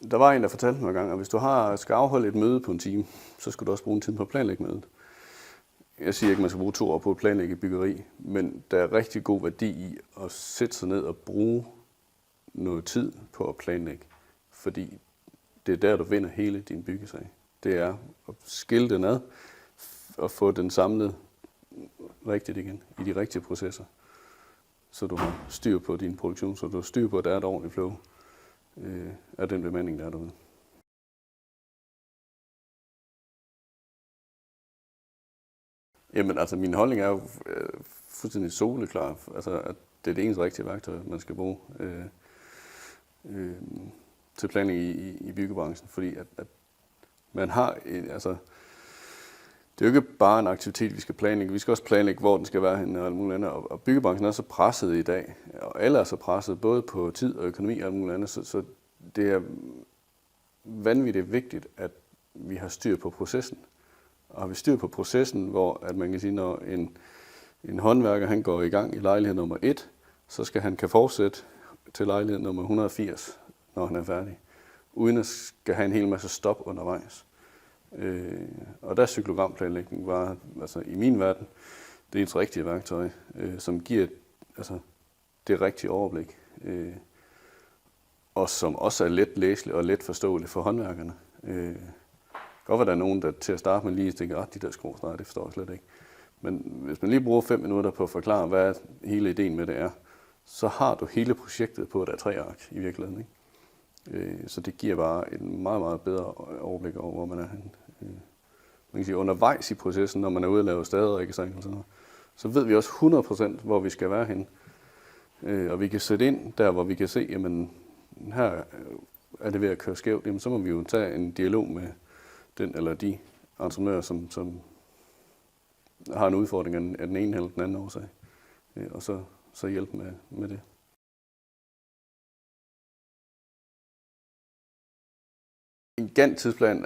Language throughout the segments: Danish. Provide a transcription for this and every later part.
Der var en, der fortalte mig en gang, at hvis du skal afholde et møde på en time, så skal du også bruge en time på at planlægge mødet. Jeg siger ikke, at man skal bruge 2 år på at planlægge byggeri, men der er rigtig god værdi i at sætte sig ned og bruge noget tid på at planlægge. Fordi det er der, du vinder hele din byggesag. Det er at skille den ad og få den samlet rigtigt igen i de rigtige processer. Så du har styr på din produktion, så du har styr på, at der er et ordentligt flow af den bemanding, der er derude. Jamen altså, min holdning er jo fuldstændig soleklar, altså at det er det eneste rigtige værktøj, man skal bruge til planlægning i byggebranchen, fordi at man har, altså det er jo ikke bare en aktivitet, vi skal planlægge, vi skal også planlægge, hvor den skal være henne og alt muligt andet, og byggebranchen er så presset i dag, og alle er så presset, både på tid og økonomi og alt muligt andet, så det er vanvittigt vigtigt, at vi har styr på processen. Og har vi styr på processen, hvor at man kan sige, når en håndværker han går i gang i lejlighed nummer 1, så skal han kan fortsætte til lejlighed nummer 180, når han er færdig, uden at skal have en hel masse stop undervejs. Og der er cyklogramplanlægning var, altså i min verden, det er et rigtigt værktøj, som giver det rigtige overblik, og som også er let læseligt og let forståeligt for håndværkerne. Godt være, der er nogen, der til at starte med lige tænker, de der skruer, det forstår jeg slet ikke. Men hvis man lige bruger 5 minutter på at forklare, hvad hele ideen med det er, så har du hele projektet på et A3-ark i virkeligheden. Ikke? Så det giver bare et meget, meget bedre overblik over, hvor man er henne. Man kan sige, undervejs i processen, når man er ude og lave staderækkesang og sådan noget, så ved vi også 100%, hvor vi skal være henne. Og vi kan sætte ind der, hvor vi kan se, jamen her er det ved at køre skævt, jamen så må vi jo tage en dialog med den eller de entreprenører, som har en udfordring af den ene eller den anden årsag, og så hjælpe med det. En Gantt-tidsplan,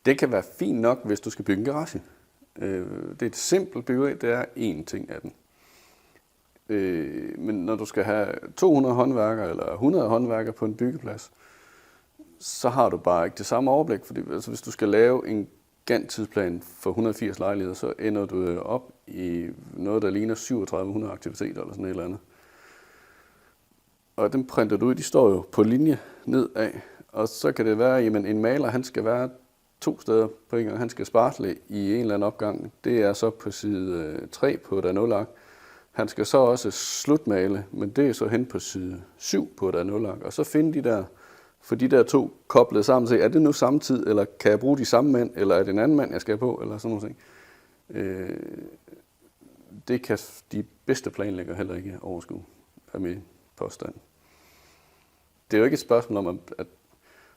det kan være fint nok, hvis du skal bygge en garage. Det er et simpelt byggeri, det er én ting af den. Men når du skal have 200 håndværkere eller 100 håndværkere på en byggeplads, så har du bare ikke det samme overblik. Fordi altså, hvis du skal lave en Gantt-tidsplan for 180 lejligheder, så ender du op i noget, der ligner 3700 aktiviteter eller sådan et eller andet. Og dem printer du ud, de står jo på linje nedad. Og så kan det være, at en maler han skal være 2 steder på en gang. Han skal spartle i en eller anden opgang. Det er så på side 3 på et A0-ark. Han skal så også slutmale, men det er så hen på side 7 på et A0-ark. Og så finde de der, for de der 2 koblet sammen, så er det nu samme tid, eller kan jeg bruge de samme mænd, eller er det en anden mand, jeg skal på, eller sådan noget. Det kan de bedste planlæggere heller ikke overskue, af min påstand. Det er jo ikke et spørgsmål om, at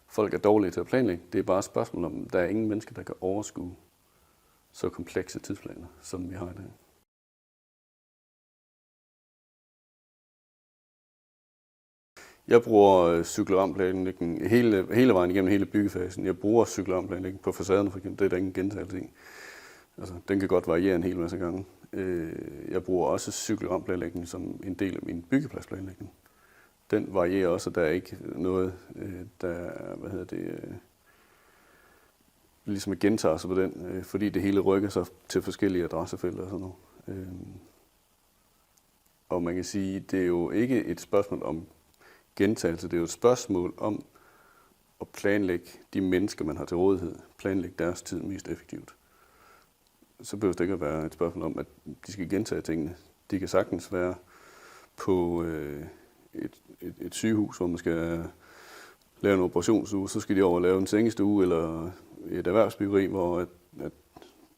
folk er dårlige til at planlægge. Det er bare et spørgsmål om, at der er ingen mennesker, der kan overskue så komplekse tidsplaner, som vi har i dag. Jeg bruger cyklogramplanlægning hele vejen igennem hele byggefasen. Jeg bruger cyklogramplanlægning på facaderne, for eksempel. Det er der ingen gentagelse i. Altså, den kan godt variere en hel masse gange. Jeg bruger også cyklogramplanlægning som en del af min byggepladsplanlægning. Den varierer også, og der er ikke noget, der ligesom gentager sig på den, fordi det hele rykker sig til forskellige adressefelter og sådan noget. Og man kan sige, det er jo ikke et spørgsmål om gentagelse, det er jo et spørgsmål om at planlægge de mennesker, man har til rådighed, planlægge deres tid mest effektivt. Så behøver det ikke at være et spørgsmål om, at de skal gentage tingene. De kan sagtens være på et sygehus, hvor man skal lave en operationsstue, så skal de over lave en sengestue, eller et erhvervsbyggeri, hvor at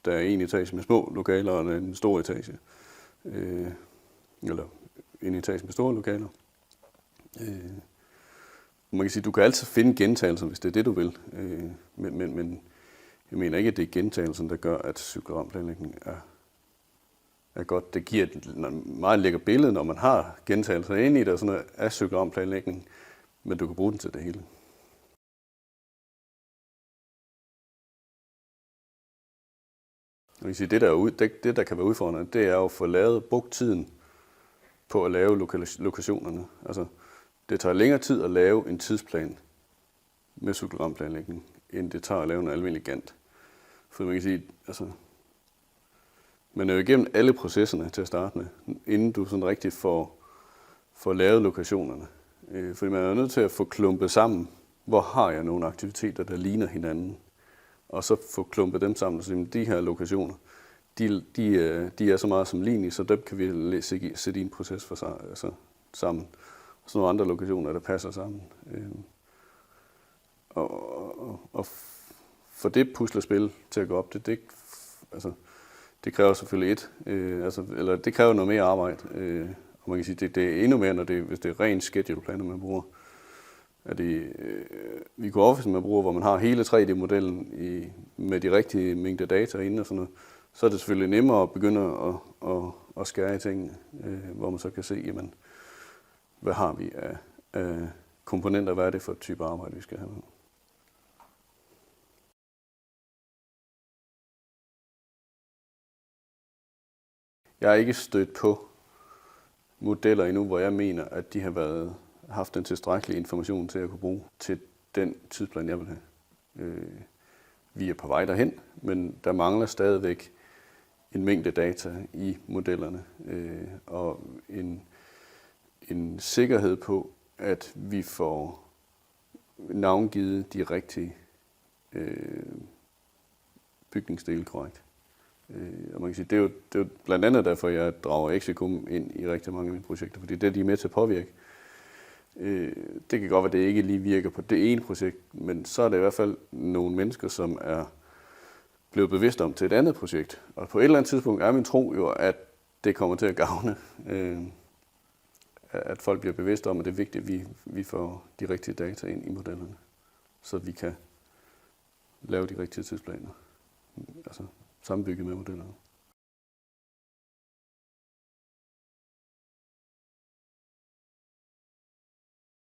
der er en etage med små lokaler og en stor etage. Eller en etage med store lokaler. Man kan sige, at du kan altid finde gentagelser, hvis det er det, du vil. Men jeg mener ikke, at det er gentagelsen, der gør, at cyklogramplanlægning er godt. Det giver et meget lækker billede, når man har gentagelser inde i det, og sådan noget af cyklogramplanlægning, men du kan bruge den til det hele. Man kan sige, det der kan være udfordrende, det er jo at få brugt tiden på at lave lokationerne. Altså, det tager længere tid at lave en tidsplan med cyklogramsplanlægning, end det tager at lave en almindelig Gantt. For man kan sige, altså, man er jo igennem alle processerne til at starte med, inden du sådan rigtig får lavet lokationerne. Fordi man er nødt til at få klumpet sammen, hvor har jeg nogle aktiviteter, der ligner hinanden, og så få klumpet dem sammen, så de her lokationer, de er så meget sammenlignelige, så dem kan vi sætte i en proces for sig, altså, sammen. Og så nogle andre lokationer, der passer sammen. Og for det puslespil til at gå op, det kræver selvfølgelig det kræver noget mere arbejde. Og man kan sige, det er endnu mere, hvis det er ren schedule-planer, man bruger. VQ Office, man bruger, hvor man har hele 3D-modellen med de rigtige mængder data inde og sådan noget, så er det selvfølgelig nemmere at begynde at skære i tingene, hvor man så kan se, jamen, hvad har vi af komponenter, hvad er det for et type arbejde, vi skal have med. Jeg har ikke stødt på modeller endnu, hvor jeg mener, at de har haft den tilstrækkelige information til at kunne bruge til den tidsplan, jeg vil have. Vi er på vej derhen, men der mangler stadigvæk en mængde data i modellerne, og en sikkerhed på, at vi får navngivet de rigtige bygningsdele korrekt. Og man kan sige, det er jo blandt andet derfor, jeg drager Exicum ind i rigtig mange af mine projekter, fordi det er de med til at påvirke. Det kan godt være, at det ikke lige virker på det ene projekt, men så er det i hvert fald nogle mennesker, som er blevet bevidst om til et andet projekt. Og på et eller andet tidspunkt er min tro jo, at det kommer til at gavne, at folk bliver bevidste om, at det er vigtigt, at vi får de rigtige data ind i modellerne, så vi kan lave de rigtige tidsplaner, altså sammenbygget med modellerne.